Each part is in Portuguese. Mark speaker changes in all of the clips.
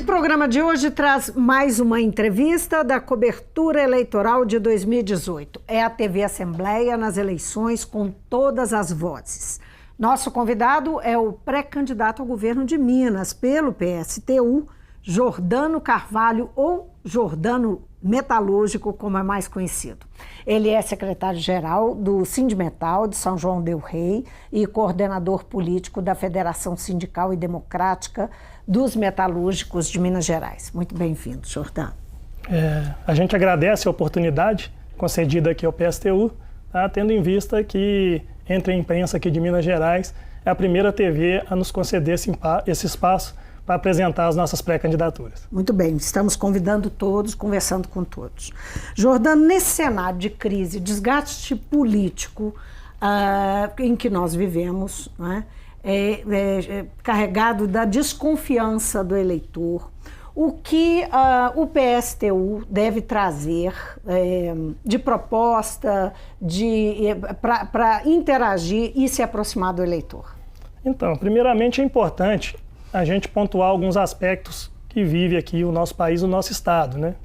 Speaker 1: programa de hoje traz mais uma entrevista da cobertura eleitoral de 2018. É a TV Assembleia nas eleições com todas as vozes. Nosso convidado é o pré-candidato ao governo de Minas pelo PSTU, Jordano Carvalho, ou Jordano Metalúrgico, como é mais conhecido. Ele é secretário-geral do Sindimetal de São João del Rei e coordenador político da Federação Sindical e Democrática dos Metalúrgicos de Minas Gerais. Muito bem-vindo, Jordano.
Speaker 2: A gente agradece a oportunidade concedida aqui ao PSTU, tendo em vista que, entre a imprensa aqui de Minas Gerais, é a primeira TV a nos conceder esse espaço para apresentar as nossas pré-candidaturas.
Speaker 1: Muito bem, estamos convidando todos, conversando com todos. Jordano, nesse cenário de crise, desgaste político em que nós vivemos, né, carregado da desconfiança do eleitor, o que o PSTU deve trazer de proposta para interagir e se aproximar do eleitor?
Speaker 2: Então, primeiramente é importante a gente pontuar alguns aspectos que vive aqui o nosso país, o nosso estado, né?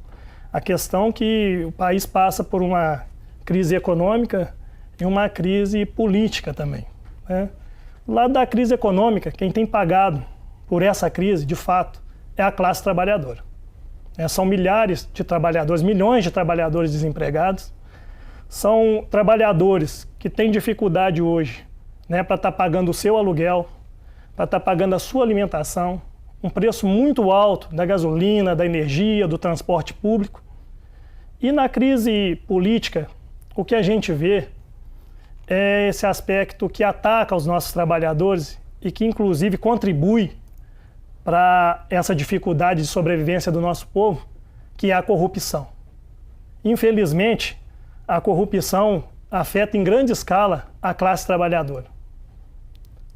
Speaker 2: A questão que o país passa por uma crise econômica e uma crise política também, né? Do lado da crise econômica, quem tem pagado por essa crise, de fato, é a classe trabalhadora. São milhares de trabalhadores, milhões de trabalhadores desempregados, são trabalhadores que têm dificuldade hoje, né, para estar pagando o seu aluguel, para estar pagando a sua alimentação, um preço muito alto da gasolina, da energia, do transporte público. E na crise política, o que a gente vê é esse aspecto que ataca os nossos trabalhadores e que, inclusive, contribui para essa dificuldade de sobrevivência do nosso povo, que é a corrupção. Infelizmente, a corrupção afeta em grande escala a classe trabalhadora.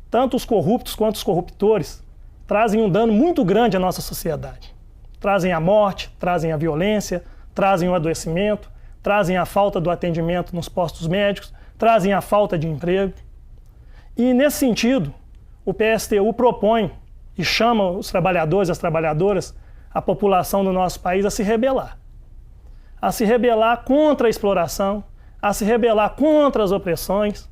Speaker 2: Tanto os corruptos quanto os corruptores trazem um dano muito grande à nossa sociedade. Trazem a morte, trazem a violência, trazem o adoecimento, trazem a falta do atendimento nos postos médicos, trazem a falta de emprego. E, nesse sentido, o PSTU propõe e chama os trabalhadores, as trabalhadoras, a população do nosso país a se rebelar contra a exploração, a se rebelar contra as opressões,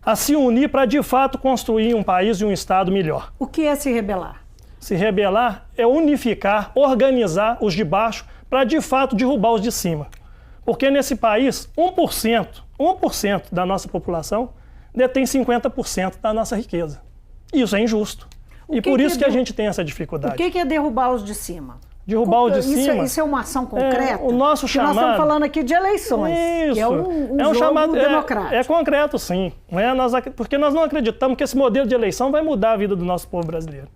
Speaker 2: a se unir para, de fato, construir um país e um Estado melhor.
Speaker 1: O que é se rebelar?
Speaker 2: Se rebelar é unificar, organizar os de baixo para, de fato, derrubar os de cima. Porque nesse país, 1% da nossa população detém 50% da nossa riqueza. Isso é injusto. E por isso que a gente tem essa dificuldade.
Speaker 1: O que é derrubar os de cima?
Speaker 2: Derrubar os de cima.
Speaker 1: Isso é uma ação concreta?
Speaker 2: O nosso chamado.
Speaker 1: Nós estamos falando aqui de eleições.
Speaker 2: Isso.
Speaker 1: Que é um jogo
Speaker 2: chamado
Speaker 1: democrático.
Speaker 2: É concreto, sim. Porque nós não acreditamos que esse modelo de eleição vai mudar a vida do nosso povo brasileiro.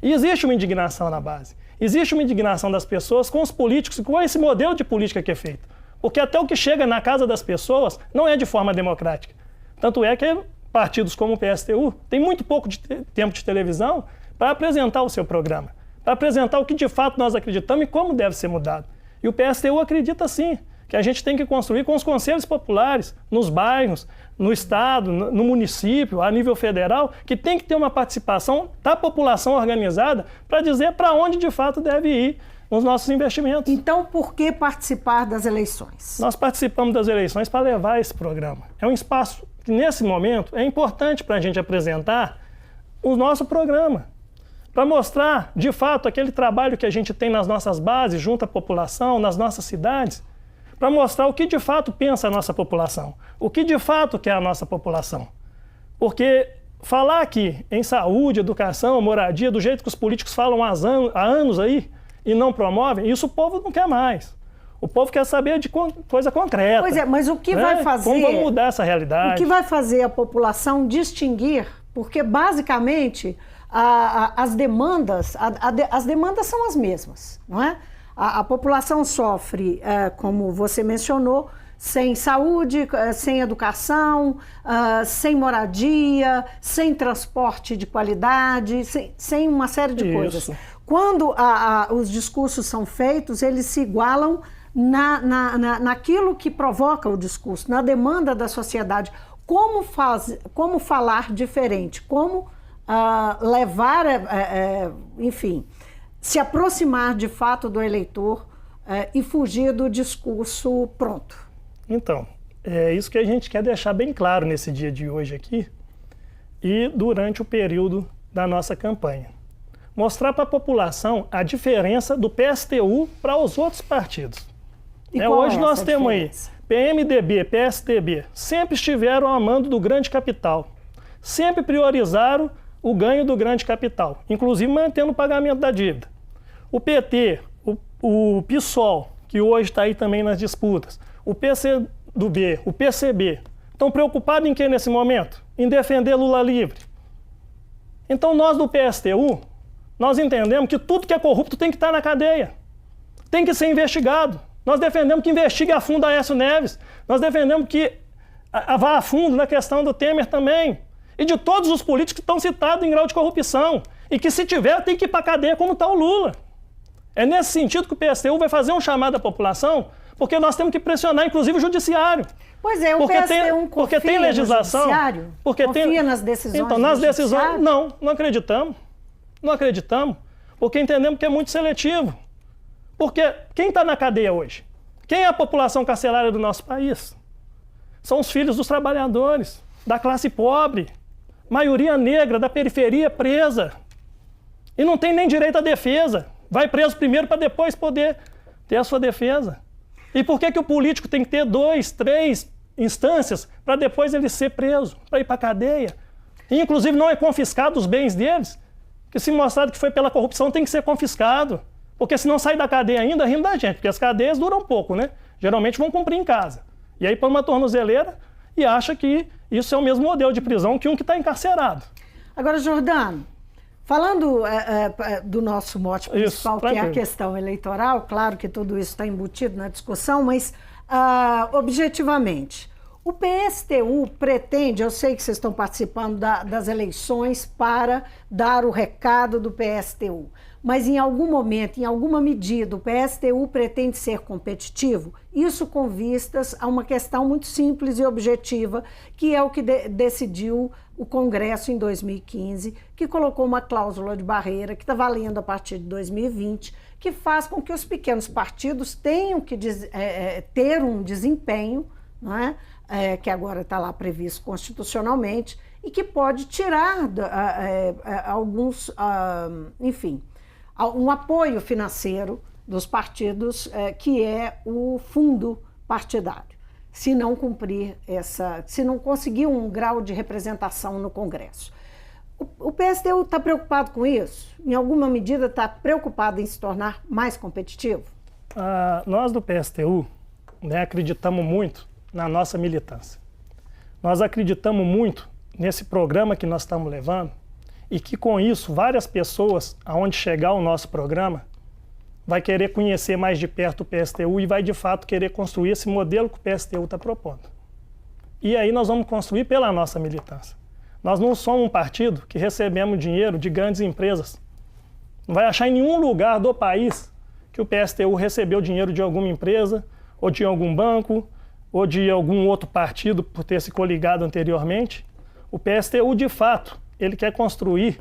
Speaker 2: E existe uma indignação na base. Existe uma indignação das pessoas com os políticos e com esse modelo de política que é feito. Porque até o que chega na casa das pessoas não é de forma democrática. Tanto é que partidos como o PSTU têm muito pouco de tempo de televisão para apresentar o seu programa, para apresentar o que de fato nós acreditamos e como deve ser mudado. E o PSTU acredita sim, que a gente tem que construir com os conselhos populares, nos bairros, no estado, no município, a nível federal, que tem que ter uma participação da população organizada para dizer para onde de fato deve ir os nossos investimentos.
Speaker 1: Então, por que participar das eleições?
Speaker 2: Nós participamos das eleições para levar esse programa. É um espaço que, nesse momento, é importante para a gente apresentar o nosso programa, para mostrar, de fato, aquele trabalho que a gente tem nas nossas bases, junto à população, nas nossas cidades, para mostrar o que de fato pensa a nossa população, o que de fato quer a nossa população. Porque falar aqui em saúde, educação, moradia, do jeito que os políticos falam há anos aí, e não promovem, isso o povo não quer mais. O povo quer saber de coisa concreta.
Speaker 1: Pois é, mas o que vai fazer...
Speaker 2: Como vamos mudar essa realidade?
Speaker 1: O que vai fazer a população distinguir? Porque, basicamente, as demandas são as mesmas, não é? A população sofre, como você mencionou, sem saúde, sem educação, sem moradia, sem transporte de qualidade, sem uma série de coisas. Quando os discursos são feitos, eles se igualam naquilo que provoca o discurso, na demanda da sociedade. Como falar diferente? Como levar, enfim, se aproximar de fato do eleitor e fugir do discurso pronto.
Speaker 2: Então, é isso que a gente quer deixar bem claro nesse dia de hoje aqui e durante o período da nossa campanha. Mostrar para a população a diferença do PSTU para os outros partidos. Hoje nós temos aí PMDB, PSDB, sempre estiveram ao mando do grande capital, sempre priorizaram o ganho do grande capital, inclusive mantendo o pagamento da dívida. O PT, o PSOL, que hoje está aí também nas disputas, o PCdoB, o PCB, estão preocupados em quê nesse momento? Em defender Lula livre. Então nós do PSTU, nós entendemos que tudo que é corrupto tem que estar na cadeia, tem que ser investigado. Nós defendemos que investigue a fundo a Aécio Neves, nós defendemos que vá a fundo na questão do Temer também, e de todos os políticos que estão citados em grau de corrupção, e que se tiver tem que ir para a cadeia como está o Lula. É nesse sentido que o PSTU vai fazer um chamado à população, porque nós temos que pressionar inclusive o judiciário.
Speaker 1: Pois é, o PSTU
Speaker 2: porque tem legislação,
Speaker 1: confia nas decisões
Speaker 2: então, nas decisões, não acreditamos. Não acreditamos, porque entendemos que é muito seletivo. Porque quem está na cadeia hoje? Quem é a população carcerária do nosso país? São os filhos dos trabalhadores, da classe pobre, maioria negra, da periferia presa. E não tem nem direito à defesa. Vai preso primeiro para depois poder ter a sua defesa. E por que o político tem que ter 2, 3 instâncias para depois ele ser preso, para ir para a cadeia? E, inclusive, não é confiscado os bens deles, que se mostrado que foi pela corrupção tem que ser confiscado. Porque se não sair da cadeia ainda, riem da gente, porque as cadeias duram pouco, né? Geralmente vão cumprir em casa. E aí põe uma tornozeleira e acha que isso é o mesmo modelo de prisão que um que está encarcerado.
Speaker 1: Agora, Jordano, falando do nosso mote principal,
Speaker 2: isso,
Speaker 1: que é a questão eleitoral, claro que tudo isso está embutido na discussão, mas objetivamente, o PSTU pretende, eu sei que vocês estão participando das eleições para dar o recado do PSTU, mas em algum momento, em alguma medida, o PSTU pretende ser competitivo? Isso com vistas a uma questão muito simples e objetiva, que é o que decidiu o Congresso em 2015, que colocou uma cláusula de barreira que está valendo a partir de 2020, que faz com que os pequenos partidos tenham que ter um desempenho, não é? Que agora está lá previsto constitucionalmente, e que pode tirar alguns, enfim, um apoio financeiro dos partidos, que é o fundo partidário, se não cumprir se não conseguir um grau de representação no Congresso. O PSTU está preocupado com isso? Em alguma medida está preocupado em se tornar mais competitivo?
Speaker 2: Nós do PSTU, né, acreditamos muito na nossa militância. Nós acreditamos muito nesse programa que nós estamos levando e que com isso várias pessoas, aonde chegar o nosso programa, vai querer conhecer mais de perto o PSTU e vai de fato querer construir esse modelo que o PSTU está propondo. E aí nós vamos construir pela nossa militância. Nós não somos um partido que recebemos dinheiro de grandes empresas. Não vai achar em nenhum lugar do país que o PSTU recebeu dinheiro de alguma empresa ou de algum banco ou de algum outro partido por ter se coligado anteriormente. O PSTU, de fato, ele quer construir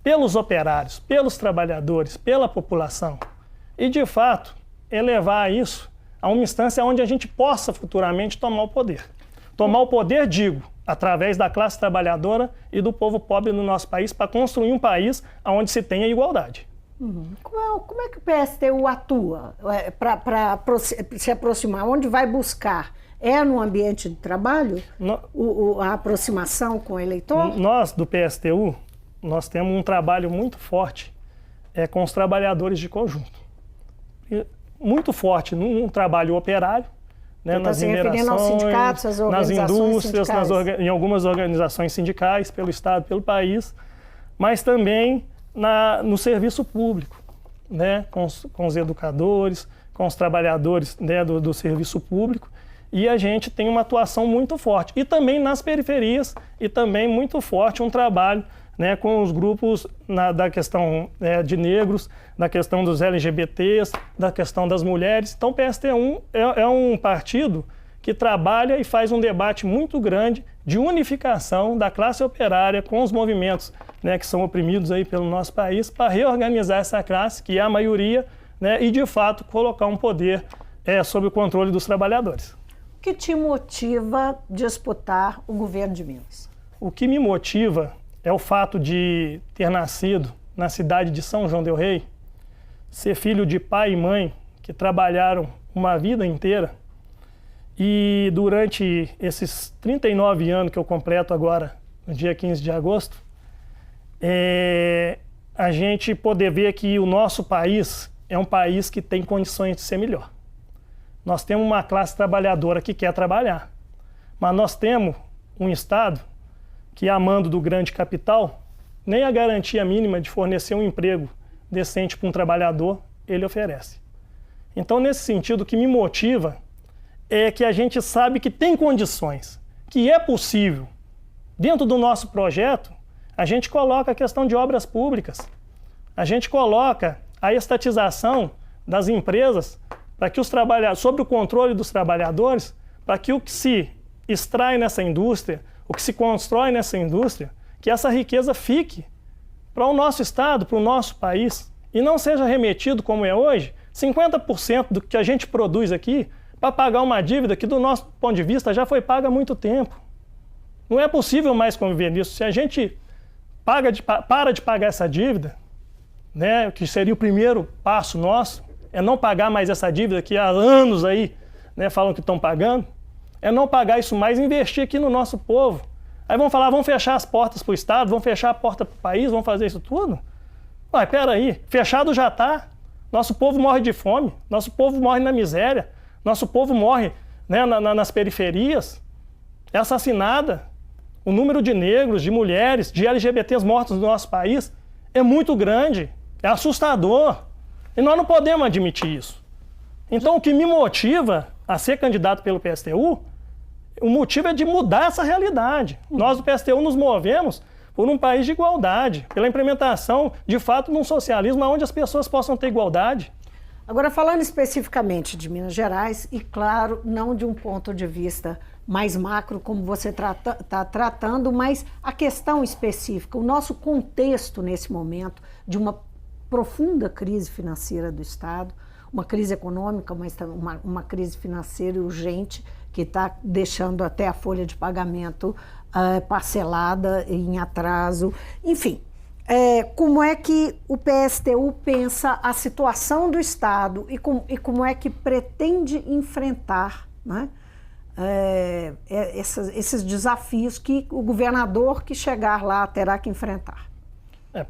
Speaker 2: pelos operários, pelos trabalhadores, pela população. E, de fato, elevar isso a uma instância onde a gente possa futuramente tomar o poder. Tomar o poder, digo, através da classe trabalhadora e do povo pobre no nosso país, para construir um país onde se tenha igualdade.
Speaker 1: Como é que o PSTU atua para se aproximar? Onde vai buscar? É no ambiente de trabalho a aproximação com o eleitor?
Speaker 2: Nós, do PSTU, nós temos um trabalho muito forte com os trabalhadores de conjunto. Muito forte num trabalho operário, né, nas minerações,
Speaker 1: aos sindicatos, às
Speaker 2: nas indústrias,
Speaker 1: em
Speaker 2: algumas organizações sindicais, pelo Estado, pelo país, mas também no serviço público, né, com os educadores, com os trabalhadores, né, do serviço público, e a gente tem uma atuação muito forte. E também nas periferias, e também muito forte um trabalho, né, com os grupos da questão de negros, da questão dos LGBTs, da questão das mulheres. Então o PSTU é um partido que trabalha e faz um debate muito grande de unificação da classe operária com os movimentos né, que são oprimidos aí pelo nosso país, para reorganizar essa classe, que é a maioria, né, e de fato colocar um poder sob o controle dos trabalhadores.
Speaker 1: O que te motiva a disputar o governo de Minas?
Speaker 2: O que me motiva é o fato de ter nascido na cidade de São João del Rei, ser filho de pai e mãe que trabalharam uma vida inteira, e durante esses 39 anos que eu completo agora, no dia 15 de agosto, a gente poder ver que o nosso país é um país que tem condições de ser melhor. Nós temos uma classe trabalhadora que quer trabalhar, mas nós temos um Estado que, a mando do grande capital, nem a garantia mínima de fornecer um emprego decente para um trabalhador ele oferece. Então, nesse sentido, o que me motiva é que a gente sabe que tem condições, que é possível. Dentro do nosso projeto, a gente coloca a questão de obras públicas, a gente coloca a estatização das empresas para que os trabalhadores, sob o controle dos trabalhadores, para que o que se extrai nessa indústria, o que se constrói nessa indústria, que essa riqueza fique para o nosso Estado, para o nosso país, e não seja remetido, como é hoje, 50% do que a gente produz aqui para pagar uma dívida que, do nosso ponto de vista, já foi paga há muito tempo. Não é possível mais conviver nisso. Se a gente para de pagar essa dívida, né, que seria o primeiro passo nosso, é não pagar mais essa dívida que há anos aí, né, falam que estão pagando, é não pagar isso mais e investir aqui no nosso povo. Aí vão falar, vão fechar as portas para o Estado, vão fechar a porta para o país, vão fazer isso tudo? Ué, peraí, fechado já está. Nosso povo morre de fome, nosso povo morre na miséria, nosso povo morre, né, nas periferias, é assassinada. O número de negros, de mulheres, de LGBTs mortos no nosso país é muito grande, é assustador. E nós não podemos admitir isso. Então, o que me motiva a ser candidato pelo PSTU, o motivo é de mudar essa realidade. Nós do PSTU nos movemos por um país de igualdade, pela implementação, de fato, de um socialismo onde as pessoas possam ter igualdade.
Speaker 1: Agora, falando especificamente de Minas Gerais, e claro, não de um ponto de vista mais macro, como você está tratando, mas a questão específica, o nosso contexto nesse momento de uma profunda crise financeira do Estado, uma crise econômica, mas uma crise financeira urgente, que está deixando até a folha de pagamento parcelada, em atraso, enfim. Como é que o PSTU pensa a situação do Estado e como é que pretende enfrentar, né, esses desafios que o governador que chegar lá terá que enfrentar?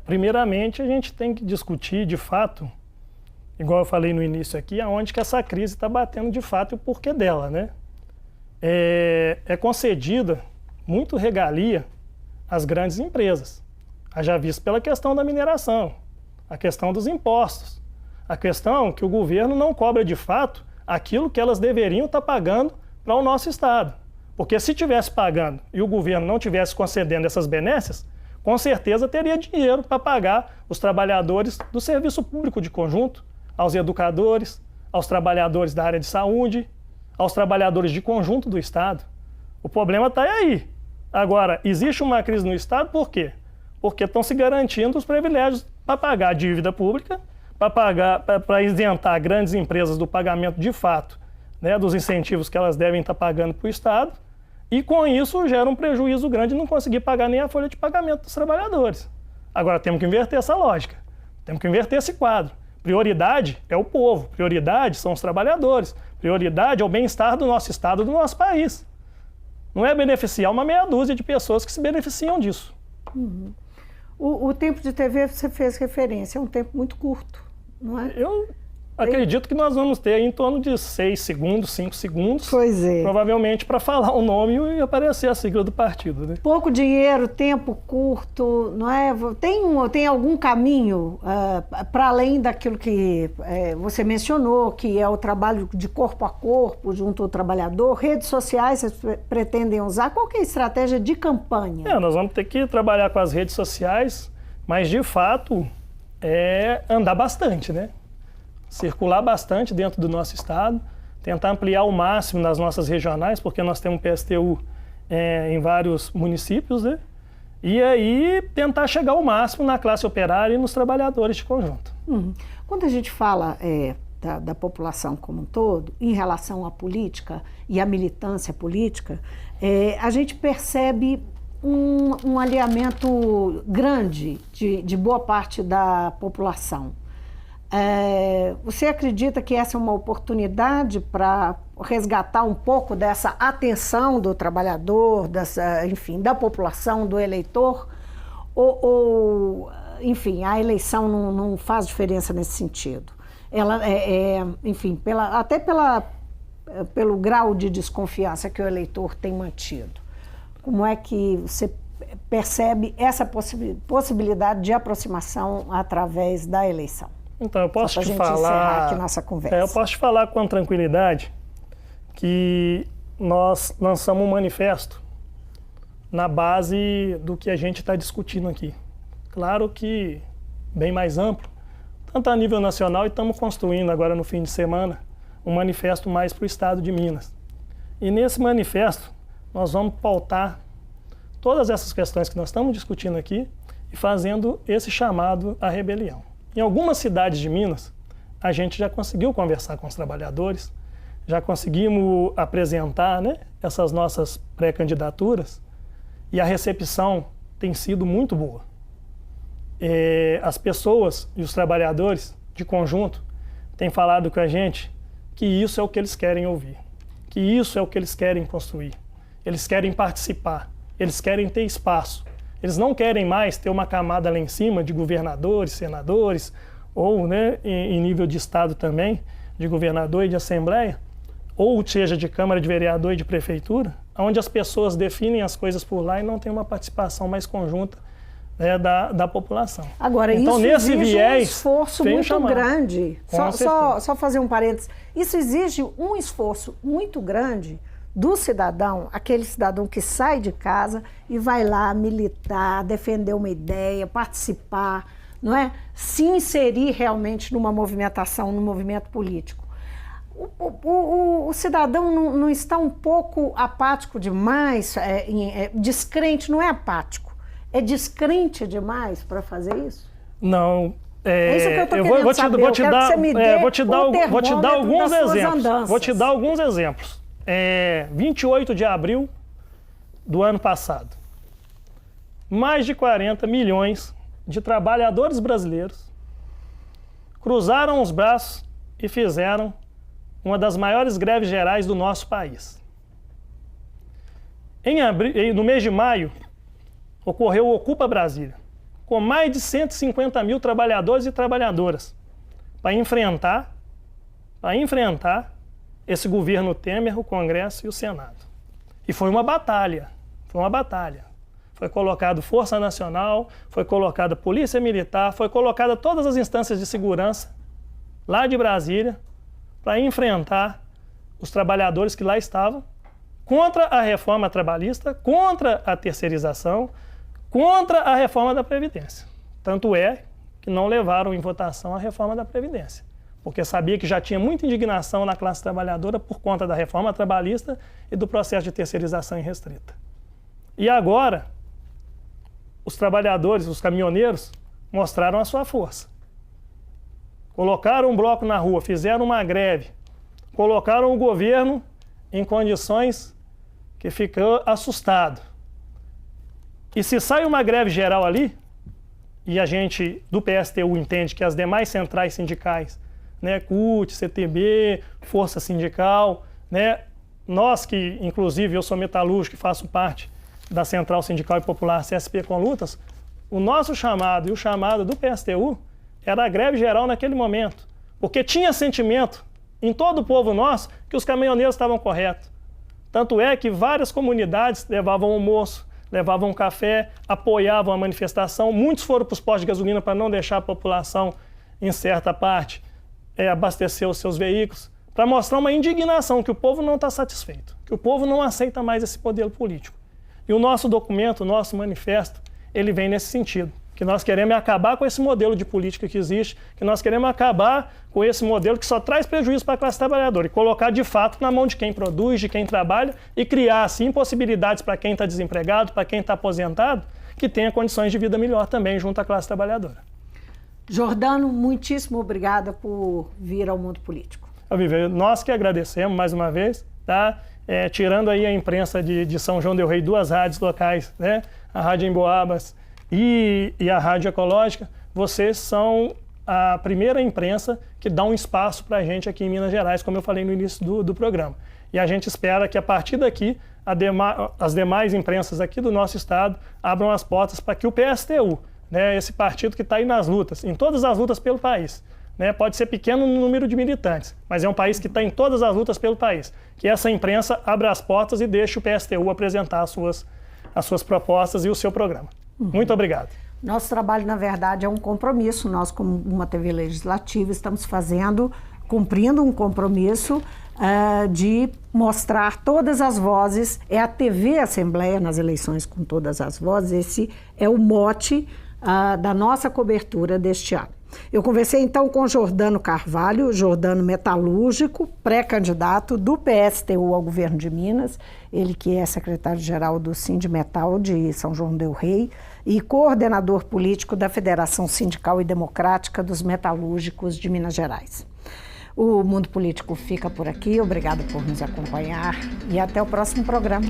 Speaker 2: Primeiramente, a gente tem que discutir, de fato, igual eu falei no início aqui, aonde que essa crise está batendo de fato e o porquê dela, né? É concedida muito regalia às grandes empresas. Haja visto pela questão da mineração, a questão dos impostos, a questão que o governo não cobra de fato aquilo que elas deveriam estar pagando para o nosso Estado. Porque se estivesse pagando e o governo não estivesse concedendo essas benesses, com certeza teria dinheiro para pagar os trabalhadores do serviço público de conjunto, aos educadores, aos trabalhadores da área de saúde, aos trabalhadores de conjunto do Estado. O problema está aí. Agora, existe uma crise no Estado por quê? Porque estão se garantindo os privilégios para pagar a dívida pública, para isentar grandes empresas do pagamento de fato, né, dos incentivos que elas devem estar pagando para o Estado, e com isso gera um prejuízo grande de não conseguir pagar nem a folha de pagamento dos trabalhadores. Agora temos que inverter essa lógica, temos que inverter esse quadro. Prioridade é o povo, prioridade são os trabalhadores, prioridade é o bem-estar do nosso Estado, do nosso país. Não é beneficiar uma meia dúzia de pessoas que se beneficiam disso.
Speaker 1: Uhum. O tempo de TV, você fez referência, é um tempo muito curto, não é?
Speaker 2: Eu acredito que nós vamos ter em torno de 6 segundos, 5 segundos,
Speaker 1: pois é,
Speaker 2: provavelmente para falar o nome e aparecer a sigla do partido, né?
Speaker 1: Pouco dinheiro, tempo curto, não é? Tem algum caminho para além daquilo que você mencionou, que é o trabalho de corpo a corpo junto ao trabalhador? Redes sociais vocês pretendem usar? Qual que é a estratégia de campanha?
Speaker 2: Nós vamos ter que trabalhar com as redes sociais, mas de fato andar bastante, né? Circular bastante dentro do nosso estado, tentar ampliar ao máximo nas nossas regionais, porque nós temos PSTU em vários municípios, né? E aí tentar chegar ao máximo na classe operária e nos trabalhadores de conjunto.
Speaker 1: Quando a gente fala da população como um todo, em relação à política e à militância política, a gente percebe um alinhamento grande de boa parte da população. Você acredita que essa é uma oportunidade para resgatar um pouco dessa atenção do trabalhador, enfim, da população, do eleitor? Ou enfim, a eleição não faz diferença nesse sentido? Ela enfim, até pelo grau de desconfiança que o eleitor tem mantido. Como é que você percebe essa possibilidade de aproximação através da eleição?
Speaker 2: Então, eu posso te falar,
Speaker 1: encerrar aqui nossa conversa.
Speaker 2: Eu posso te falar com tranquilidade que nós lançamos um manifesto na base do que a gente está discutindo aqui. Claro que bem mais amplo, tanto a nível nacional, e estamos construindo agora no fim de semana um manifesto mais para o estado de Minas. E nesse manifesto nós vamos pautar todas essas questões que nós estamos discutindo aqui e fazendo esse chamado à rebelião. Em algumas cidades de Minas, a gente já conseguiu conversar com os trabalhadores, já conseguimos apresentar, né, essas nossas pré-candidaturas, e a recepção tem sido muito boa. As pessoas e os trabalhadores de conjunto têm falado com a gente que isso é o que eles querem ouvir, que isso é o que eles querem construir. Eles querem participar, eles querem ter espaço. Eles não querem mais ter uma camada lá em cima de governadores, senadores, ou, né, em nível de estado também, de governador e de assembleia, ou seja, de Câmara de Vereador e de Prefeitura, onde as pessoas definem as coisas por lá e não tem uma participação mais conjunta, né, da população.
Speaker 1: Agora,
Speaker 2: então,
Speaker 1: isso
Speaker 2: nesse
Speaker 1: exige
Speaker 2: viés,
Speaker 1: um esforço muito grande. Só fazer um parênteses. Isso exige um esforço muito grande do cidadão, aquele cidadão que sai de casa e vai lá militar, defender uma ideia, participar, não é? Se inserir realmente numa movimentação, num movimento político. O cidadão não está um pouco apático demais, descrente, não é apático, é descrente demais para fazer isso?
Speaker 2: Não.
Speaker 1: É isso que eu estou querendo saber. Eu quero que você me dê
Speaker 2: vou te dar alguns
Speaker 1: das suas
Speaker 2: exemplos.
Speaker 1: andanças.
Speaker 2: Vou te dar alguns exemplos. 28 de abril do ano passado, mais de 40 milhões de trabalhadores brasileiros cruzaram os braços e fizeram uma das maiores greves gerais do nosso país. No mês de maio, ocorreu o Ocupa Brasília, com mais de 150 mil trabalhadores e trabalhadoras para enfrentar esse governo Temer, o Congresso e o Senado. E foi uma batalha, Foi colocado Força Nacional, foi colocada Polícia Militar, foi colocada todas as instâncias de segurança lá de Brasília para enfrentar os trabalhadores que lá estavam contra a reforma trabalhista, contra a terceirização, contra a reforma da Previdência. Tanto é que não levaram em votação a reforma da Previdência, porque sabia que já tinha muita indignação na classe trabalhadora por conta da reforma trabalhista e do processo de terceirização irrestrita. E agora, os trabalhadores, os caminhoneiros, mostraram a sua força. Colocaram um bloco na rua, fizeram uma greve, colocaram o governo em condições que ficou assustado. E se sai uma greve geral ali, e a gente do PSTU entende que as demais centrais sindicais, né, CUT, CTB, Força Sindical, né, nós que, inclusive, eu sou metalúrgico e faço parte da Central Sindical e Popular CSP com Lutas, o nosso chamado e o chamado do PSTU era a greve geral naquele momento, porque tinha sentimento em todo o povo nosso que os caminhoneiros estavam corretos. Tanto é que várias comunidades levavam almoço, levavam café, apoiavam a manifestação, muitos foram para os postos de gasolina para não deixar a população, em certa parte, abastecer os seus veículos, para mostrar uma indignação que o povo não está satisfeito, que o povo não aceita mais esse modelo político. E o nosso documento, o nosso manifesto, ele vem nesse sentido, que nós queremos acabar com esse modelo de política que existe, que nós queremos acabar com esse modelo que só traz prejuízo para a classe trabalhadora e colocar de fato na mão de quem produz, de quem trabalha e criar assim possibilidades para quem está desempregado, para quem está aposentado, que tenha condições de vida melhor também junto à classe trabalhadora.
Speaker 1: Jordano, muitíssimo obrigada por vir ao Mundo Político.
Speaker 2: Nós que agradecemos mais uma vez, tá? Tirando aí a imprensa de São João del Rei, 2 rádios locais, né? A Rádio Emboabas e a Rádio Ecológica, vocês são a primeira imprensa que dá um espaço para a gente aqui em Minas Gerais, como eu falei no início do programa. E a gente espera que a partir daqui as demais imprensas aqui do nosso estado abram as portas para que o PSTU, né, esse partido que está aí nas lutas, em todas as lutas pelo país, né, pode ser pequeno no número de militantes, mas é um país que está em todas as lutas pelo país, que essa imprensa abra as portas e deixe o PSTU apresentar as suas propostas e o seu programa. Muito obrigado.
Speaker 1: Nosso trabalho, na verdade, é um compromisso. Nós, como uma TV legislativa, estamos cumprindo um compromisso de mostrar todas as vozes. É a TV Assembleia nas eleições com todas as vozes. Esse é o mote da nossa cobertura deste ano. Eu conversei então com Jordano Carvalho, Jordano metalúrgico, pré-candidato do PSTU ao governo de Minas, ele que é secretário-geral do Sindimetal de São João del Rei e coordenador político da Federação Sindical e Democrática dos Metalúrgicos de Minas Gerais. O Mundo Político fica por aqui, obrigado por nos acompanhar e até o próximo programa.